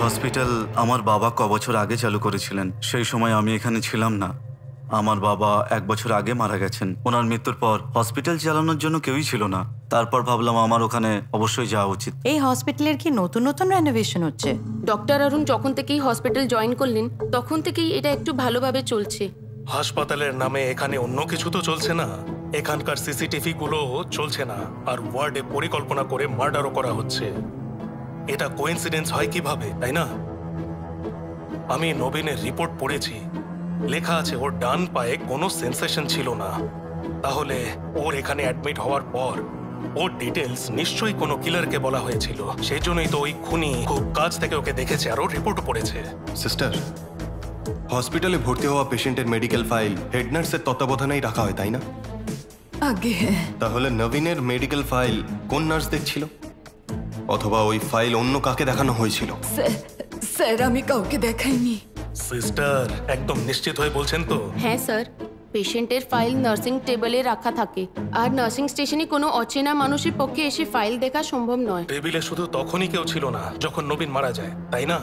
Hospital আমার বাবা কবছর আগে চালু করেছিলেন, সেই সময় আমি এখানে ছিলাম না। আমার বাবা 1 বছর আগে মারা গেছেন। ওনার মৃত্যুর পর হসপিটাল চালানোর জন্য কেউই ছিল না। তারপর ভাবলাম আমার ওখানে অবশ্যই যাওয়া উচিত। এই হসপিটালের কি নতুন নতুন রেনোভেশন হচ্ছে? ডক্টর অরুণ যখন থেকেই হসপিটাল জয়েন করলেন তখন থেকেই এটা একটু ভালোভাবে চলছে। হাসপাতালের নামে এখানে অন্য কিছু তো চলছে না, এখানকার সিসিটিভি গুলো চলছে না, আর ওয়ার্ডে পরিকল্পনা করে মার্ডারও করা হচ্ছে। এটা কোইন্সিডেন্স হয় কিভাবে, তাই না? আমি নবীনের রিপোর্ট পড়েছি, লেখা আছে ওর ডান পায়ে কোনো সেন্সেশন ছিল না। তাহলে ওর এখানে অ্যাডমিট হওয়ার পর ওর ডিটেলস নিশ্চয়ই কোনো কিলারকে বলা হয়েছিল। সেই জন্যই তো ওই খুনি খুব কাছ থেকে ওকে দেখেছে আর ওর রিপোর্টও পড়েছে। সিস্টার, হসপিটালে ভর্তি হওয়া পেশেন্টের মেডিকেল ফাইল হেড নার্সের তত্ত্বাবধানেই রাখা হয়, তাই না? আগে তাহলে নবীনের মেডিকেল ফাইল কোন নার্স দেখছিল? অথবা ওই ফাইল অন্য কাকে দেখানো হয়েছিল? স্যার, আমি কাউকে দেখাইনি। সিস্টার, একদম নিশ্চিত হয়ে বলছেন তো? হ্যাঁ স্যার, পেশেন্টের ফাইল নার্সিং টেবিলে রাখা থাকে, আর নার্সিং স্টেশনে কোনো অচেনা মানুষের পক্ষে এসে ফাইল দেখা সম্ভব নয়। টেবিলে শুধু তখনই কেউ ছিল না যখন নবীন মারা যায়, তাই না?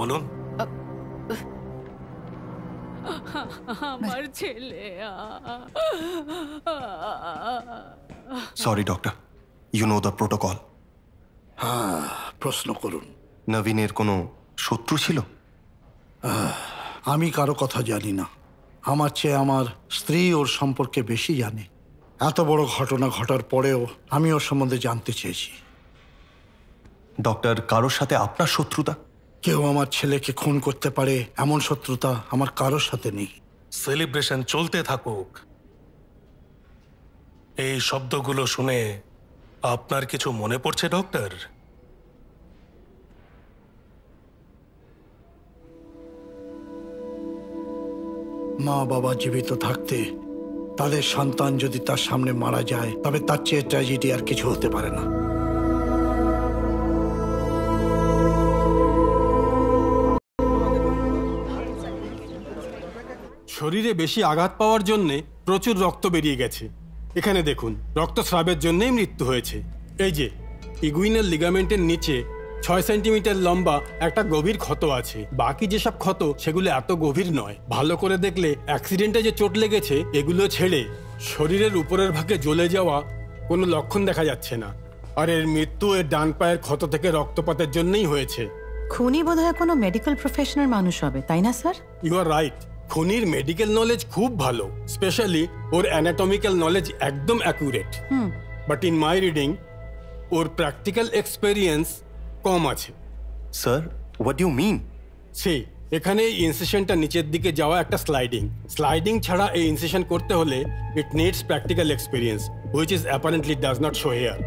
বলুন। আমার ছেলে। Sorry doctor, you know the protocol. হ্যাঁ, প্রশ্ন করুন। নবীনের কোনো শত্রু ছিল? আমি কারো কথা জানি না। আমার চেয়ে আমার স্ত্রী ওর সম্পর্কে বেশি জানে। এত বড় ঘটনা ঘটার পরেও আমি ওর সম্বন্ধে জানতে চেয়েছি। ডক্টর, কারোর সাথে আপনার শত্রুতা? কেউ আমার ছেলেকে খুন করতে পারে এমন শত্রুতা আমার কারোর সাথে নেই। সেলিব্রেশন চলতে থাকুক। এই শব্দগুলো শুনে আপনার কিছু মনে পড়ছে ডক্টর? মা বাবা জীবিত থাকতে তাদের সন্তান যদি তার সামনে মারা যায়, তবে তার চেয়ে ট্র্যাজেডি আর কিছু হতে পারে না। শরীরে বেশি আঘাত পাওয়ার জন্যে প্রচুর রক্ত বেরিয়ে গেছে। এখানে দেখুন, রক্তস্রাবের জন্যই মৃত্যু হয়েছে। এই যে ইগুইনাল লিগামেন্টের নিচে 6 সেন্টিমিটার লম্বা একটা গভীর ক্ষত আছে। বাকি যেসব ক্ষত সেগুলো এত গভীর নয়। ভালো করে দেখলে অ্যাক্সিডেন্টে যে চোট লেগেছে এগুলো ছেড়ে শরীরের উপরের ভাগে জ্বলে যাওয়া কোনো লক্ষণ দেখা যাচ্ছে না। আর এর মৃত্যু এর ডান পায়ের ক্ষত থেকে রক্তপাতের জন্যই হয়েছে। খুনি বোধহয় কোনো মেডিকেল প্রফেশনাল মানুষ হবে, তাই না স্যার? You are right. খুনির মেডিকেল নলেজ খুব ভালো, স্পেশালি ওর অ্যানাটমিক্যাল নলেজ একদম accurate. But in my reading ওর প্র্যাকটিক্যাল এক্সপেরিয়েন্স কম আছে। Sir, what you mean? সেই এখানে এই ইনসিশনটা নিচের দিকে যাওয়া একটা স্লাইডিং ছাড়া এই ইনসিশন করতে হলে it needs practical experience, which is apparently does not show here.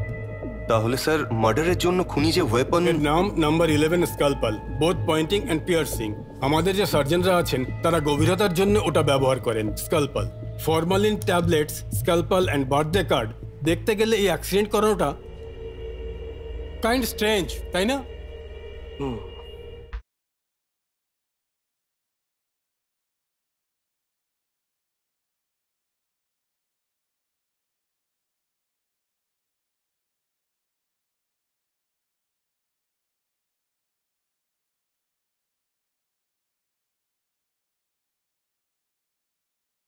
তাহলে স্যার, মার্ডারের জন্য খুনি যে ওয়েপন... এর নাম number 11 scalpel, both pointing and piercing. আমাদের যে সার্জনরা আছেন তারা গভীরতার জন্য ওটা ব্যবহার করেন, scalpel. Formalin tablets, scalpel and birthday card দেখতে গেলে এই অ্যাক্সিডেন্ট করানোটা কাইন্ড স্ট্রেঞ্জ, তাই না?